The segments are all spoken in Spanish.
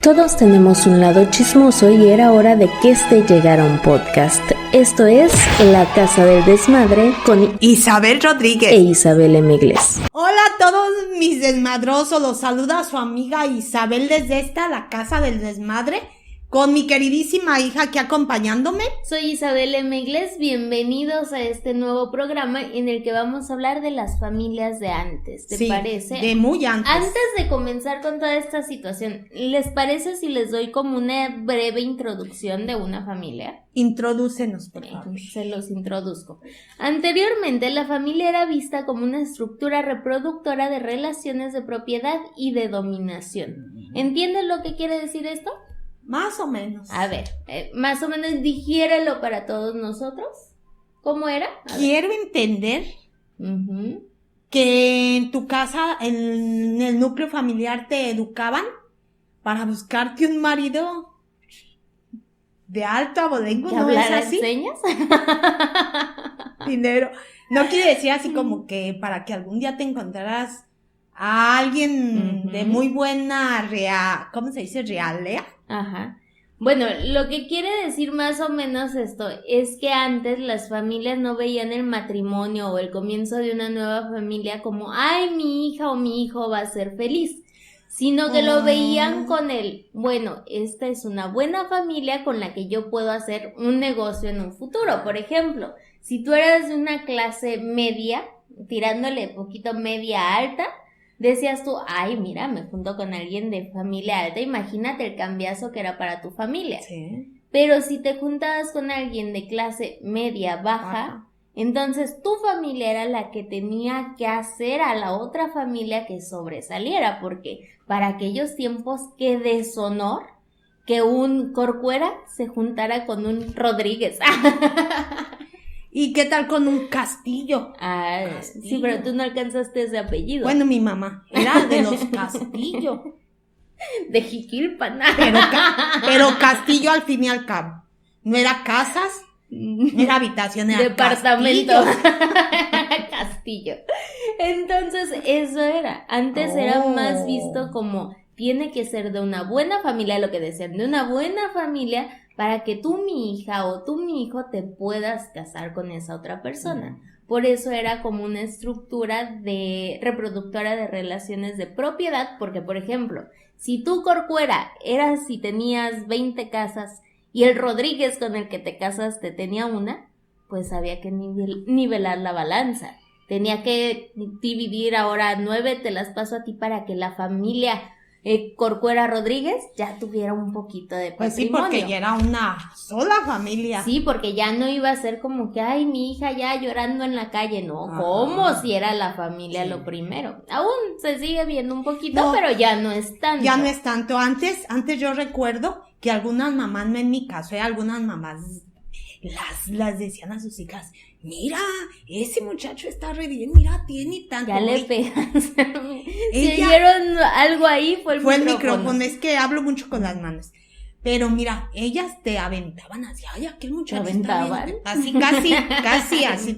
Todos tenemos un lado chismoso y era hora de que llegara un podcast. Esto es La Casa del Desmadre con Isabel Rodríguez e Isabel Emigles. Hola a todos mis desmadrosos, los saluda su amiga Isabel desde La Casa del Desmadre, con mi queridísima hija aquí acompañándome. Soy Isabel Emigles, bienvenidos a este nuevo programa en el que vamos a hablar de las familias de antes, ¿te parece? De muy antes. Antes de comenzar con toda esta situación, ¿les parece si les doy como una breve introducción de una familia? Introdúcenos, por favor. Se los introduzco. Anteriormente, la familia era vista como una estructura reproductora de relaciones de propiedad y de dominación. ¿Entienden lo que quiere decir esto? Más o menos. A ver, más o menos digiérelo para todos nosotros. ¿Cómo era? Quiero entender que en tu casa, en el núcleo familiar, te educaban para buscarte un marido de alto abolengo, ¿no es así? ¿Señas? Dinero. No quiere decir así como que para que algún día te encontraras a alguien de muy buena ¿cómo se dice? Realea. Ajá. Bueno, lo que quiere decir más o menos esto es que antes las familias no veían el matrimonio o el comienzo de una nueva familia como, ay, mi hija o mi hijo va a ser feliz, sino que lo veían con bueno, esta es una buena familia con la que yo puedo hacer un negocio en un futuro. Por ejemplo, si tú eras de una clase media, tirándole poquito media alta, decías tú, ay, mira, me junto con alguien de familia alta, imagínate el cambiazo que era para tu familia. Sí. Pero si te juntabas con alguien de clase media baja, entonces tu familia era la que tenía que hacer a la otra familia que sobresaliera, porque para aquellos tiempos, qué deshonor que un Corcuera se juntara con un Rodríguez. ¿Y qué tal con un Castillo? Castillo. Sí, pero tú no alcanzaste ese apellido. Bueno, mi mamá era de los Castillo. De Jiquilpan. Pero Castillo al fin y al cabo. No era casas, no era habitación, era departamento. Castillo. Entonces, eso era. Antes era más visto como tiene que ser de una buena familia, lo que decían, de una buena familia, para que tú, mi hija, o tú, mi hijo, te puedas casar con esa otra persona. Por eso era como una estructura reproductora de relaciones de propiedad, porque, por ejemplo, si tú, Corcuera, si tenías 20 casas y el Rodríguez con el que te casaste tenía una, pues había que nivelar la balanza. Tenía que dividir ahora 9, te las paso a ti para que la familia Corcuera Rodríguez ya tuviera un poquito de patrimonio. Pues sí, porque ya era una sola familia. Sí, porque ya no iba a ser como que, ay, mi hija ya llorando en la calle, no, como si era la familia lo primero. Aún se sigue viendo un poquito, pero ya no es tanto. Ya no es tanto. Antes yo recuerdo que algunas mamás, no en mi caso, algunas mamás las decían a sus hijas, mira, ese muchacho está re bien, mira, tiene tanto. Ya le pegas. Si oyeron algo ahí, fue el micrófono. Es que hablo mucho con las manos. Pero mira, ellas te aventaban así, ay, aquel muchacho está bien. Así, casi, así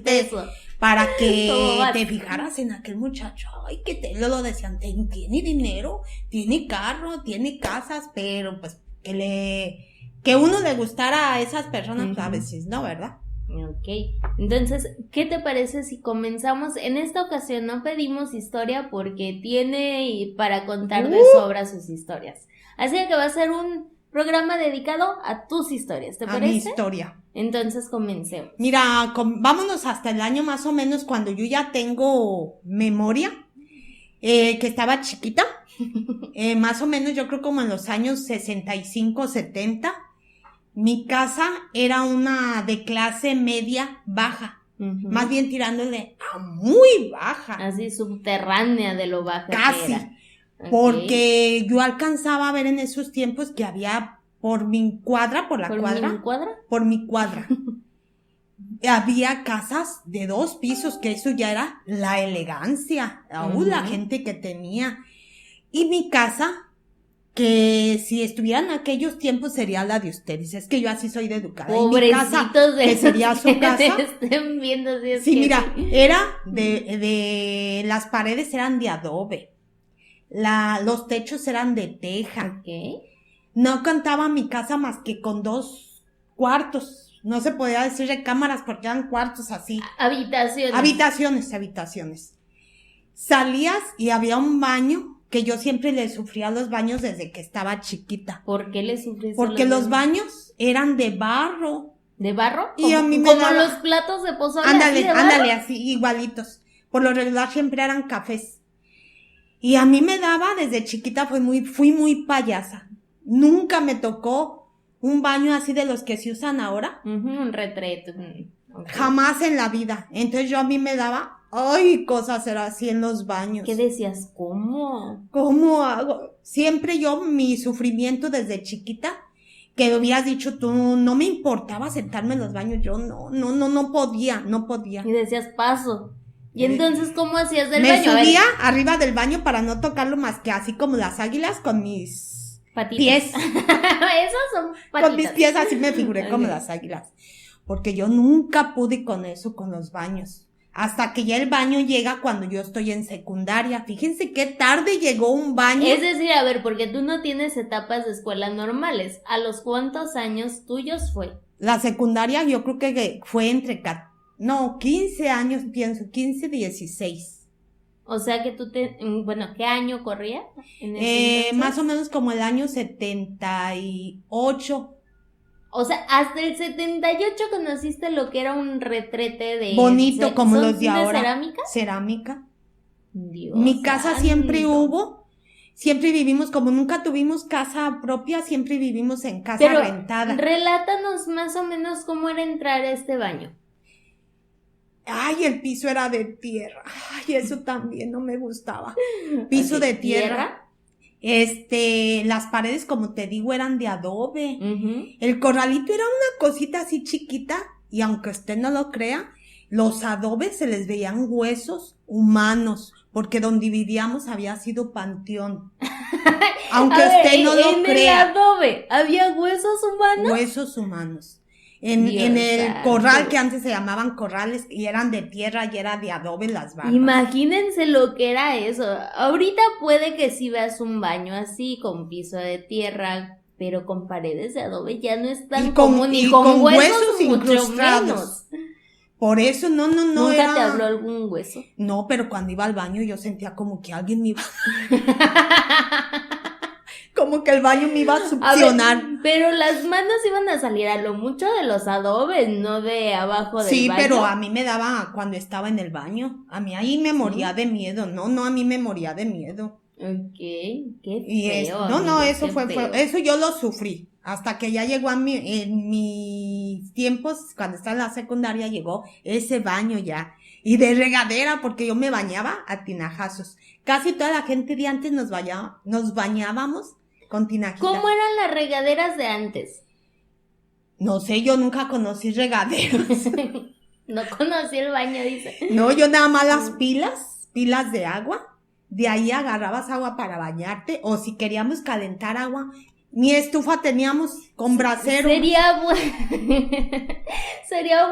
para que te fijaras en aquel muchacho. Ay, que lo decían, tiene dinero, tiene carro, tiene casas, pero pues que uno le gustara a esas personas, a veces no, ¿verdad? Ok, entonces, ¿qué te parece si comenzamos? En esta ocasión no pedimos historia porque tiene para contar de sobra sus historias. Así que va a ser un programa dedicado a tus historias, ¿te parece? A mi historia. Entonces, comencemos. Mira, vámonos hasta el año más o menos cuando yo ya tengo memoria, que estaba chiquita, más o menos yo creo como en los años 65, 70. Mi casa era una de clase media baja, más bien tirándole a muy baja. Así subterránea de lo baja casi, que era. Porque yo alcanzaba a ver en esos tiempos que había por mi cuadra, había casas de 2 pisos, que eso ya era la elegancia, la gente que tenía. Y mi casa, que si estuviera en aquellos tiempos sería la de ustedes. Es que yo así soy de educada. Pobrecitos que sería su casa. Estén viendo si es sí, que mira, era de las paredes eran de adobe. Los techos eran de teja. Okay. No contaba mi casa más que con 2 cuartos. No se podía decir recámaras porque eran cuartos así. Habitaciones. Salías y había un baño que yo siempre le sufría los baños desde que estaba chiquita. ¿Por qué le sufrías? Porque los baños eran de barro. ¿De barro? Y a mí me como daba... los platos de pozole. Ándale, así, igualitos. Por lo regular siempre eran cafés. Y a mí me daba, desde chiquita fui muy payasa. Nunca me tocó un baño así de los que se usan ahora. Un retrete. Okay. Jamás en la vida. Entonces a mí me daba, cosas era así en los baños. ¿Qué decías? ¿Cómo? ¿Cómo hago? Siempre mi sufrimiento desde chiquita, que hubieras dicho tú, no me importaba sentarme en los baños, yo no podía. Y decías, paso. ¿Y entonces cómo hacías del baño? Me subía arriba del baño para no tocarlo más que así como las águilas con mis pies. Esos son patitas. Con mis pies así me figuré como las águilas. Porque yo nunca pude con eso, con los baños. Hasta que ya el baño llega cuando yo estoy en secundaria. Fíjense qué tarde llegó un baño. Es decir, a ver, porque tú no tienes etapas de escuela normales. ¿A los cuántos años tuyos fue? La secundaria yo creo que fue entre 15 años, pienso, 15, 16. O sea que tú ¿qué año corría? Más o menos como el año 78. O sea, hasta el 78 conociste lo que era un retrete de... Bonito como los de ahora. ¿Cerámica? Cerámica. Dios Mi casa santo. siempre siempre vivimos, como nunca tuvimos casa propia, siempre vivimos en casa rentada. Relátanos más o menos cómo era entrar a este baño. Ay, el piso era de tierra. Ay, eso también no me gustaba. Piso de tierra. Las paredes, como te digo, eran de adobe. El corralito era una cosita así chiquita, y aunque usted no lo crea, los adobes se les veían huesos humanos, porque donde vivíamos había sido panteón. Aunque usted no lo crea. ¿En el adobe había huesos humanos? Huesos humanos. En el corral, que antes se llamaban corrales, y eran de tierra y era de adobe las barras. Imagínense lo que era eso. Ahorita puede que sí veas un baño así, con piso de tierra, pero con paredes de adobe ya no es tan común, y con huesos mucho menos. Por eso ¿Nunca era... te habló algún hueso? No, pero cuando iba al baño yo sentía como que alguien me iba... como que el baño me iba a succionar. Pero las manos iban a salir a lo mucho de los adobes, no de abajo del baño. Sí, pero a mí me daba cuando estaba en el baño. A mí ahí me moría de miedo. No, a mí me moría de miedo. Ok, qué feo. Eso fue, eso yo lo sufrí. Hasta que ya llegó en mis tiempos, cuando estaba en la secundaria, llegó ese baño ya. Y de regadera, porque yo me bañaba a tinajazos. Casi toda la gente de antes nos bañábamos con tinajita. ¿Cómo eran las regaderas de antes? No sé, yo nunca conocí regaderos. No conocí el baño, dice. No, yo nada más las pilas de agua. De ahí agarrabas agua para bañarte, o si queríamos calentar agua, ni estufa teníamos con brasero. Sería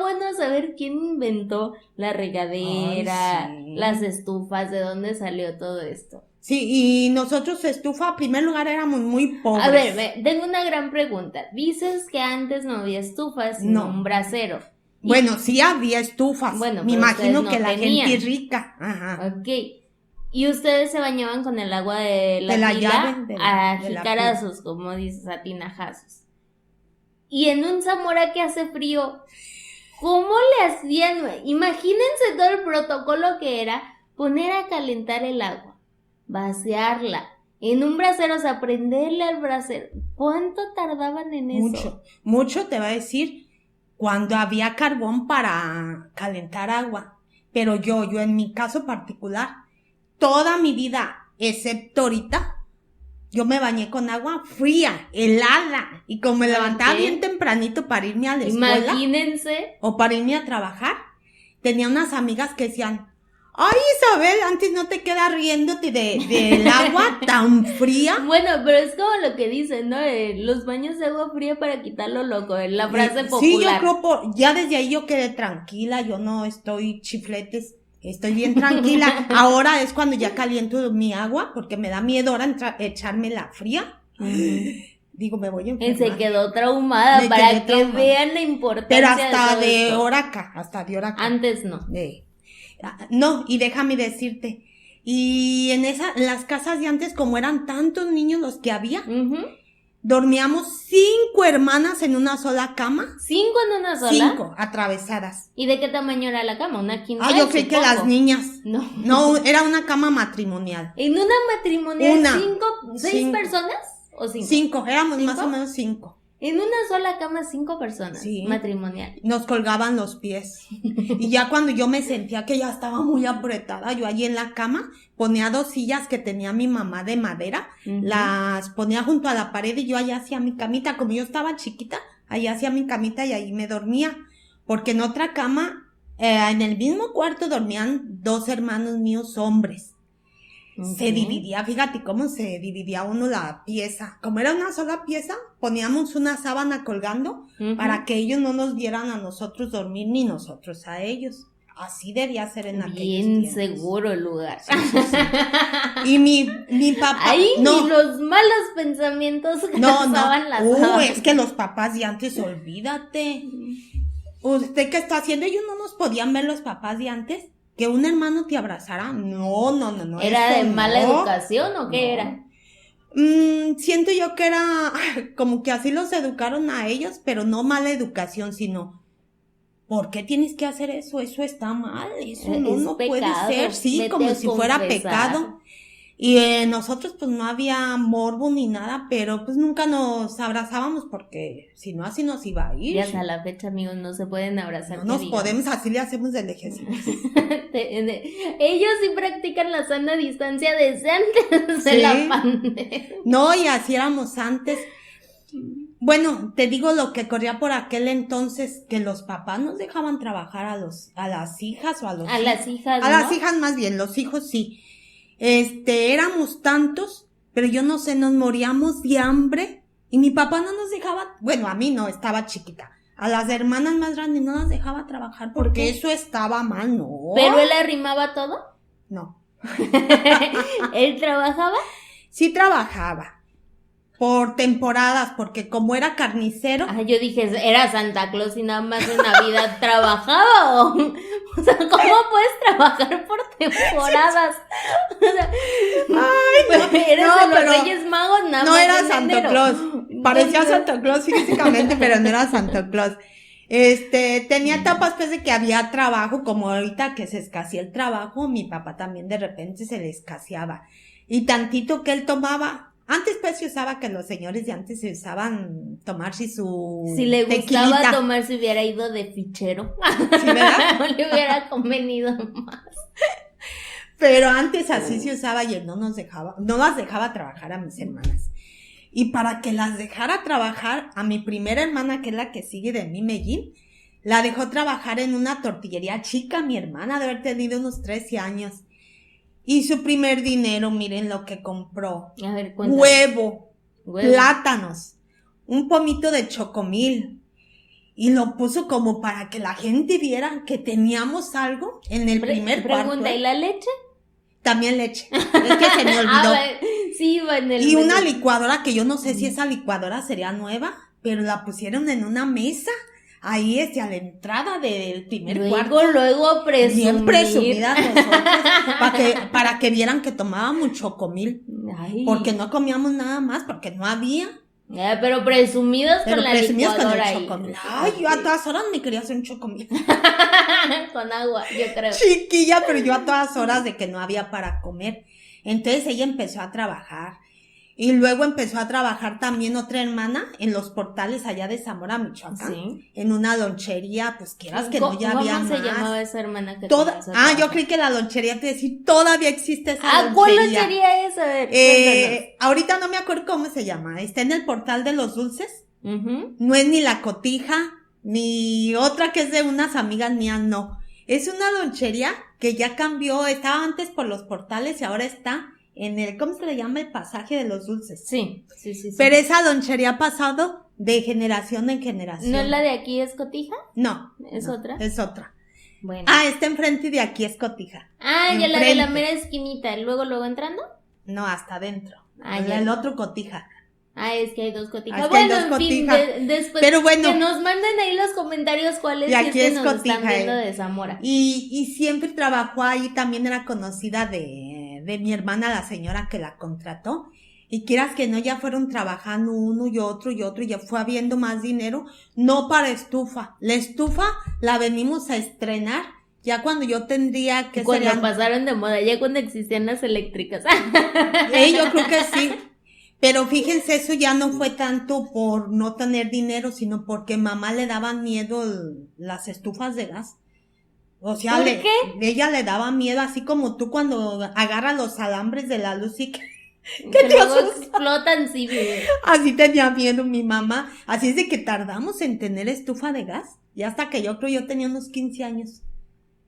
bueno saber quién inventó la regadera, sí, las estufas, de dónde salió todo esto. Sí, y nosotros estufa, en primer lugar, éramos muy pobres. A ver, tengo una gran pregunta. Dices que antes no había estufas, sino un brasero. Bueno, sí había estufas. Bueno, me imagino que la tenían. gente rica. Ajá. Ok. ¿Y ustedes se bañaban con el agua de la pila? A jicarazos, como dices, a tinajazos. Y en un Zamora que hace frío, ¿cómo le hacían? Imagínense todo el protocolo que era poner a calentar el agua, vaciarla, en un brasero, o sea, prenderle al brasero. ¿Cuánto tardaban en eso? Mucho te va a decir cuando había carbón para calentar agua. Pero yo en mi caso particular, toda mi vida, excepto ahorita, yo me bañé con agua fría, helada, y como me levantaba bien tempranito para irme a la escuela, imagínense, o para irme a trabajar, tenía unas amigas que decían, ay, Isabel, antes no te quedas riéndote del agua tan fría. Bueno, pero es como lo que dicen, ¿no? Los baños de agua fría para quitar lo loco, la frase popular. Sí, yo creo, ya desde ahí yo quedé tranquila, yo no estoy chifletes. Estoy bien tranquila. Ahora es cuando ya caliento mi agua, porque me da miedo ahora echarme la fría. Digo, me voy a enfermar. Se quedó traumada para que vean la importancia. Pero hasta de Oraca, Antes no. No, y déjame decirte, y en las casas de antes, como eran tantos niños los que había, dormíamos 5 hermanas en una sola cama. ¿5 en una sola? 5, atravesadas. ¿Y de qué tamaño era la cama? ¿Una quinta? Yo creí que las niñas. No, era una cama matrimonial. ¿En una matrimonial 6 personas o 5? 5, éramos más o menos 5. En una sola cama 5 personas, sí. Matrimonial. Nos colgaban los pies. Y ya cuando yo me sentía que ya estaba muy apretada, yo allí en la cama ponía 2 sillas que tenía mi mamá de madera, las ponía junto a la pared y yo allá hacía mi camita. Como yo estaba chiquita, allá hacía mi camita y ahí me dormía. Porque en otra cama, en el mismo cuarto dormían 2 hermanos míos hombres. Se dividía, fíjate cómo se dividía uno la pieza. Como era una sola pieza, poníamos una sábana colgando para que ellos no nos vieran a nosotros dormir ni nosotros a ellos. Así debía ser en aquellos tiempos. Bien seguro el lugar. Sí. Y mi papá... Ahí ni los malos pensamientos causaban las sábanas. Es que los papás de antes, olvídate. ¿Usted qué está haciendo? Ellos no nos podían ver los papás de antes. ¿Que un hermano te abrazara? No. ¿Era de mala educación o qué era? Siento yo que era como que así los educaron a ellos, pero no mala educación, sino ¿por qué tienes que hacer eso? Eso está mal, eso no puede ser, sí, como si fuera pecado. Y nosotros pues no había morbo ni nada, pero pues nunca nos abrazábamos porque si no así nos iba a ir. Y hasta la fecha, amigos, no se pueden abrazar. No nos podemos, así le hacemos del ejercicio. Ellos sí practican la sana distancia desde antes de la pandemia. No, y así éramos antes. Bueno, te digo lo que corría por aquel entonces, que los papás nos dejaban trabajar a las hijas o a los hijos. Las hijas, ¿no? A las hijas más bien, los hijos sí. Éramos tantos, pero yo no sé, nos moríamos de hambre y mi papá no nos dejaba, bueno, a mí no, estaba chiquita. A las hermanas más grandes no las dejaba trabajar porque eso estaba mal, ¿no? ¿Pero él arrimaba todo? No. ¿Él trabajaba? Sí trabajaba. Por temporadas, porque como era carnicero. Yo dije, ¿era Santa Claus y nada más en Navidad trabajaba? O sea, ¿cómo puedes trabajar por temporadas? O sea, ¿eres de los Reyes Magos? Nada no más era Santa Claus. Parecía Santa Claus físicamente, pero no era Santa Claus. Tenía etapas pues de que había trabajo, como ahorita que se escaseó el trabajo, mi papá también de repente se le escaseaba. Y tantito que él tomaba. Antes pues se usaba que los señores de antes se usaban tomarse su si le tequilita. Gustaba tomar, se hubiera ido de fichero. ¿Sí, verdad? No le hubiera convenido más. Pero antes así se usaba y él no las dejaba trabajar a mis hermanas. Y para que las dejara trabajar, a mi primera hermana, que es la que sigue de mí, Mellín, la dejó trabajar en una tortillería chica, mi hermana, de haber tenido unos 13 años. Y su primer dinero, miren lo que compró. A ver, cuéntame. Huevo, plátanos, un pomito de chocomil. Y lo puso como para que la gente viera que teníamos algo en el primer cuarto. Pregunta, ¿y la leche? También leche. Es que se me olvidó. Sí, iba en el... Y una licuadora que yo no sé si esa licuadora sería nueva, pero la pusieron en una mesa. Ahí a la entrada del primer cuarto. Luego presumir. Bien presumidas nosotros, para que vieran que tomábamos chocomil. Ay. Porque no comíamos nada más, porque no había. Pero presumidos con la licuadora ahí. Chocomil. Ay, yo a todas horas me quería hacer un chocomil. Con agua, yo creo. Chiquilla, pero yo a todas horas de que no había para comer. Entonces ella empezó a trabajar. Y luego empezó a trabajar también otra hermana en los portales allá de Zamora, Michoacán. Sí. En una lonchería, pues quieras que no, ya había más. ¿Cómo se llamaba esa hermana que yo creí que la lonchería te decía, todavía existe esa lonchería. ¿Cuál lonchería es? A ver, ahorita no me acuerdo cómo se llama. Está en el portal de los dulces. No es ni La Cotija, ni otra que es de unas amigas mías, no. Es una lonchería que ya cambió, estaba antes por los portales y ahora está en el, ¿cómo se le llama? El pasaje de los dulces. Sí. Pero esa lonchería ha pasado de generación en generación. ¿No es la de aquí es Cotija? No. ¿Es otra? Es otra. Bueno. Está enfrente y de aquí es Cotija. Ya la de la mera esquinita, luego entrando. No, hasta adentro. Ya. El otro Cotija. Es que hay dos cotijas. Bueno, en fin, después pero bueno, que nos manden ahí los comentarios cuáles es que nos cotija, están viendo de Zamora. Y siempre trabajó ahí, también era conocida de mi hermana, la señora que la contrató. Y quieras que no, ya fueron trabajando uno y otro, y ya fue habiendo más dinero, no para estufa. La estufa la venimos a estrenar ya cuando yo tendría que... Cuando pasaron de moda, ya cuando existían las eléctricas. Yo creo que sí. Pero fíjense, eso ya no fue tanto por no tener dinero, sino porque mamá le daban miedo las estufas de gas. O sea, ¿por qué? Ella le daba miedo, así como tú cuando agarras los alambres de la luz y que luego explotan, sí. Así tenía miedo mi mamá. Así es de que tardamos en tener estufa de gas. Y hasta que yo tenía unos 15 años.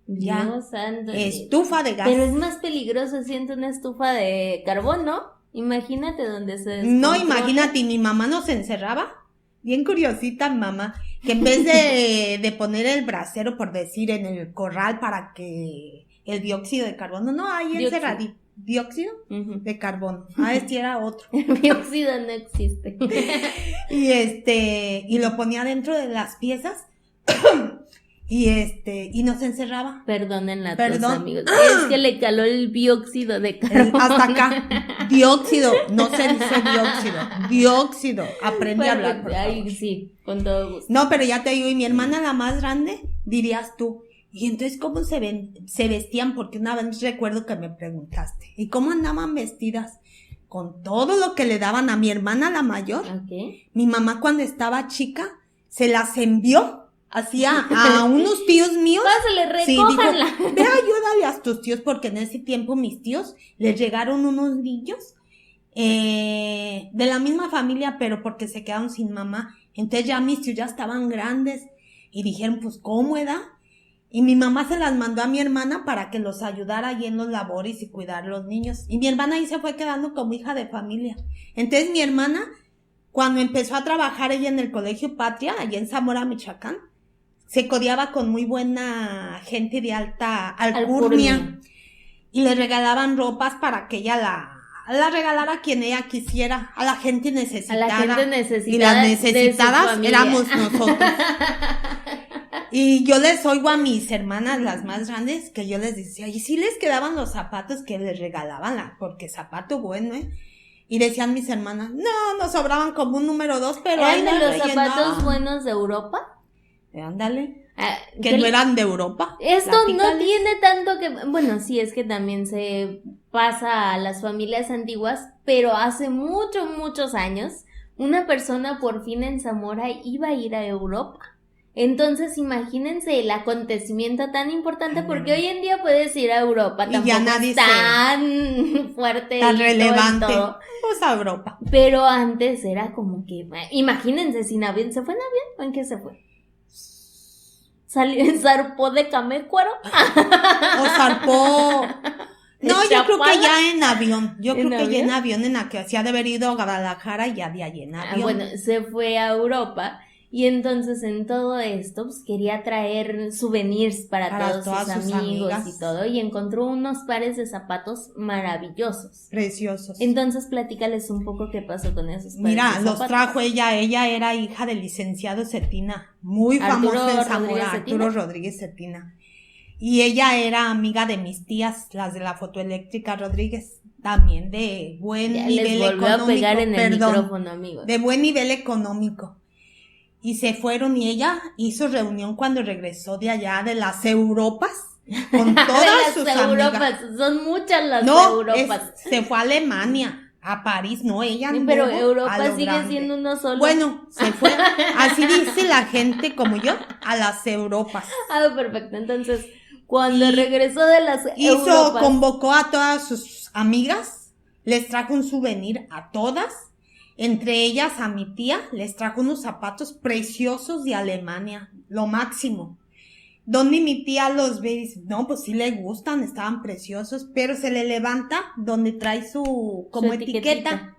Ya. Dios santo. Estufa de gas. Pero es más peligroso, siento, una estufa de carbón, ¿no? Imagínate donde se descontrola. No, imagínate, mi mamá nos encerraba. Bien curiosita, mamá. Que en vez de poner el brasero, por decir, en el corral para que el dióxido de carbono, no, ahí encerradito. ¿Dióxido? De carbono. Este era otro. El dióxido no existe. Y lo ponía dentro de las piezas. Y nos encerraba. Perdonen a todos, amigos. Es que le caló el dióxido de carbono. Hasta acá. Dióxido. No se dice dióxido. Dióxido. Aprendí a hablar. Ay, sí, con todo gusto. No, pero ya te digo, y mi hermana la más grande, dirías tú. Y entonces, ¿cómo se vestían? Porque una vez recuerdo que me preguntaste. ¿Y cómo andaban vestidas? Con todo lo que le daban a mi hermana, la mayor. Okay. Mi mamá, cuando estaba chica, se las envió así a unos tíos míos. Pásale, recójanla. Sí, dijo, ve, ayúdale a tus tíos, porque en ese tiempo mis tíos les llegaron unos niños de la misma familia, pero porque se quedaron sin mamá. Entonces ya mis tíos ya estaban grandes y dijeron, pues, ¿cómo era? Y mi mamá se las mandó a mi hermana para que los ayudara ahí en los labores y cuidar a los niños. Y mi hermana ahí se fue quedando como hija de familia. Entonces mi hermana, cuando empezó a trabajar ella en el Colegio Patria, allá en Zamora, Michoacán, se codeaba con muy buena gente de alta alcurnia. Y le regalaban ropas para que ella la regalara a quien ella quisiera, a la gente necesitada. A la gente necesitada. Y las necesitadas éramos nosotros. Y yo les oigo a mis hermanas, las más grandes, que yo les decía, y sí les quedaban los zapatos que les regalaban, porque zapato bueno, Y decían mis hermanas, no, nos sobraban como un número 2, pero ¿eran de los zapatos buenos de Europa? Ándale. Que no eran de Europa. Esto no tiene tanto que... Bueno, sí, es que también se pasa a las familias antiguas, pero hace muchos años, una persona por fin en Zamora iba a ir a Europa. Entonces, imagínense el acontecimiento tan importante, porque hoy en día puedes ir a Europa, y ya nadie tan fuerte, tan relevante, pues a Europa. Pero antes era como que, imagínense, sin avión, ¿se fue en avión o en qué se fue? ¿Zarpó de Camécuaro? O zarpó... No, yo creo que ya en avión. Yo creo que ya en avión, en la que hacía de haber ido a Guadalajara y ya de allí en avión. Bueno, se fue a Europa. Y entonces en todo esto, pues quería traer souvenirs para todos sus amigos y todo. Y encontró unos pares de zapatos maravillosos. Preciosos. Entonces platícales un poco qué pasó con esos pares de zapatos. Los trajo ella era hija del licenciado Cetina, muy famoso en Zamora, Arturo Rodríguez Cetina. Y ella era amiga de mis tías, las de la fotoeléctrica Rodríguez. También de buen nivel económico. A pegar en el micrófono, amigos. De buen nivel económico. Y se fueron y ella hizo reunión cuando regresó de allá de las Europas con todas sus Europas, amigas. Son muchas las Europas. Se fue a Alemania, a París, no, ella no. Pero Europa sigue siendo uno solo. Bueno, se fue, así dice la gente como yo, a las Europas. Perfecto, entonces, cuando regresó de las Europas. Convocó a todas sus amigas, les trajo un souvenir a todas. Entre ellas a mi tía les trajo unos zapatos preciosos de Alemania, lo máximo. Donde mi tía los ve y dice, no, pues sí le gustan, estaban preciosos, pero se le levanta donde trae su etiqueta.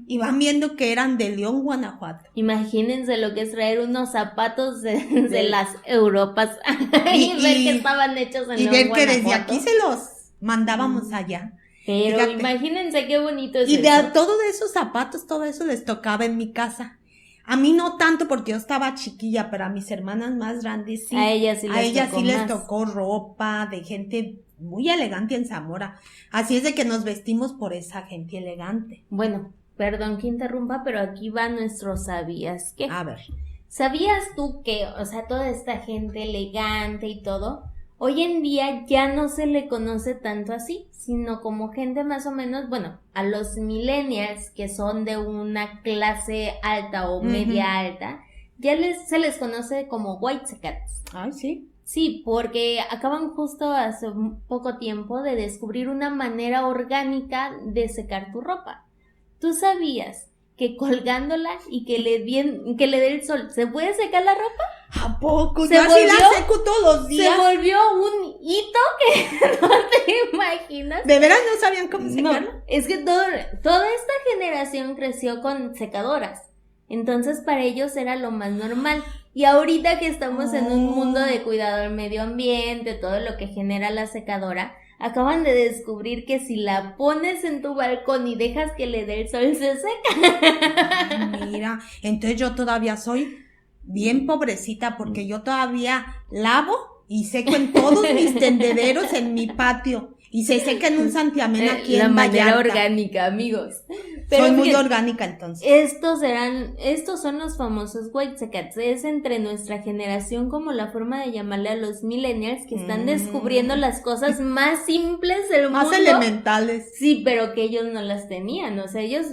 Y van viendo que eran de León, Guanajuato. Imagínense lo que es traer unos zapatos de las Europas y ver que estaban hechos en León, Guanajuato. Y ver que Guanajuato. desde aquí se los mandábamos allá. Pero Fíjate. Imagínense qué bonito es Y de eso. todos esos zapatos, todo eso les tocaba en mi casa. A mí no tanto porque yo estaba chiquilla, pero a mis hermanas más grandes sí. A ellas sí les más. tocó ropa de gente muy elegante en Zamora. Así es de que nos vestimos por esa gente elegante. Bueno, perdón que interrumpa, pero aquí va nuestro ¿sabías qué? A ver. ¿Sabías tú que, o sea, toda esta gente elegante y todo, hoy en día ya no se le conoce tanto así, sino como gente más o menos, bueno, a los millennials que son de una clase alta o media alta, ya se les conoce como whitexicans. Ay, sí. Sí, porque acaban justo hace poco tiempo de descubrir una manera orgánica de secar tu ropa. ¿Tú sabías que colgándola y que le dé el sol se puede secar la ropa? ¿A poco? Se Yo así volvió- la seco todos los días. Se volvió un hito que no te imaginas. ¿De veras no sabían cómo secarlo? No, es que toda esta generación creció con secadoras. Entonces para ellos era lo más normal. Y ahorita que estamos en un mundo de cuidado del medio ambiente, todo lo que genera la secadora, acaban de descubrir que si la pones en tu balcón y dejas que le dé el sol, se seca. Mira, entonces yo todavía soy bien pobrecita porque yo todavía lavo y seco en todos mis tendederos en mi patio y se seca en un santiamén aquí La en manera Vallarta. orgánica, amigos. Soy muy fíjate, orgánica entonces. estos son los famosos whitexicans. Es entre nuestra generación como la forma de llamarle a los millennials que están descubriendo las cosas más simples del mundo. Más elementales. Sí, pero que ellos no las tenían. O sea, ellos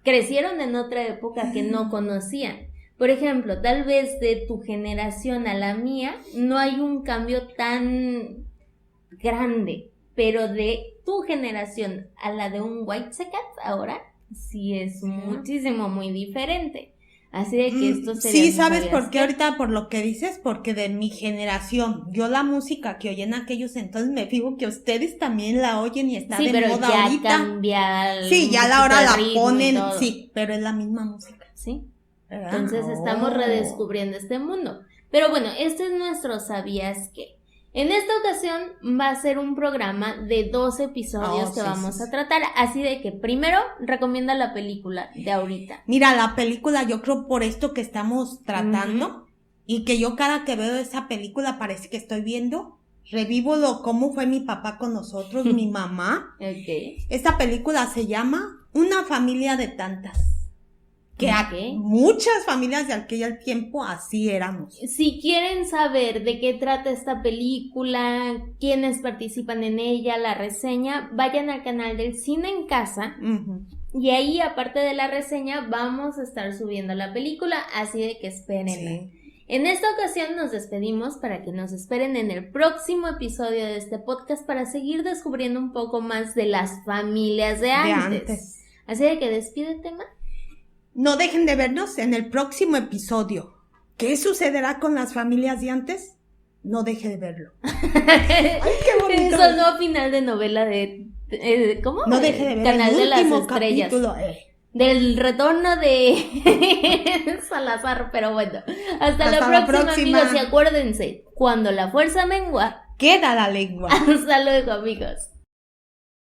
crecieron en otra época que no conocían. Por ejemplo, tal vez de tu generación a la mía no hay un cambio tan grande, pero de tu generación a la de un whitexican ahora sí es muchísimo, muy diferente. Así de que esto sería... Sí, ¿sabes por qué ahorita? Por lo que dices, porque de mi generación, yo la música que oyen aquellos entonces me fijo que ustedes también la oyen y está Sí, de pero moda ya ahorita. cambia Sí, ya un la hora poquito la el ritmo y ponen, todo. sí, pero es la misma música. Sí. ¿Verdad? Entonces estamos redescubriendo este mundo. Pero bueno, este es nuestro ¿sabías qué? En esta ocasión va a ser un programa de 2 episodios que vamos a tratar. Así de que primero recomienda la película de ahorita. Mira, la película, yo creo por esto que estamos tratando y que yo cada que veo esa película parece que estoy viendo, revivo cómo fue mi papá con nosotros, mi mamá. Ok. Esta película se llama Una familia de tantas. Que Ok. muchas familias de aquel tiempo así éramos. Si quieren saber de qué trata esta película, quiénes participan en ella, la reseña, vayan al canal del Cine en Casa. Y ahí, aparte de la reseña, vamos a estar subiendo la película, así de que espérenla. Sí. En esta ocasión nos despedimos para que nos esperen en el próximo episodio de este podcast para seguir descubriendo un poco más de las familias de antes. Así de que despídete, Ma. No dejen de vernos en el próximo episodio. ¿Qué sucederá con las familias de antes? No deje de verlo. ¡Ay, qué bonito! Eso no final de novela de... ¿Cómo? No deje de ver Canal el de las último Estrellas. capítulo. Del retorno de Salazar, pero bueno. Hasta la próxima, amigos. Y acuérdense, cuando la fuerza mengua, Queda la lengua. hasta luego, amigos.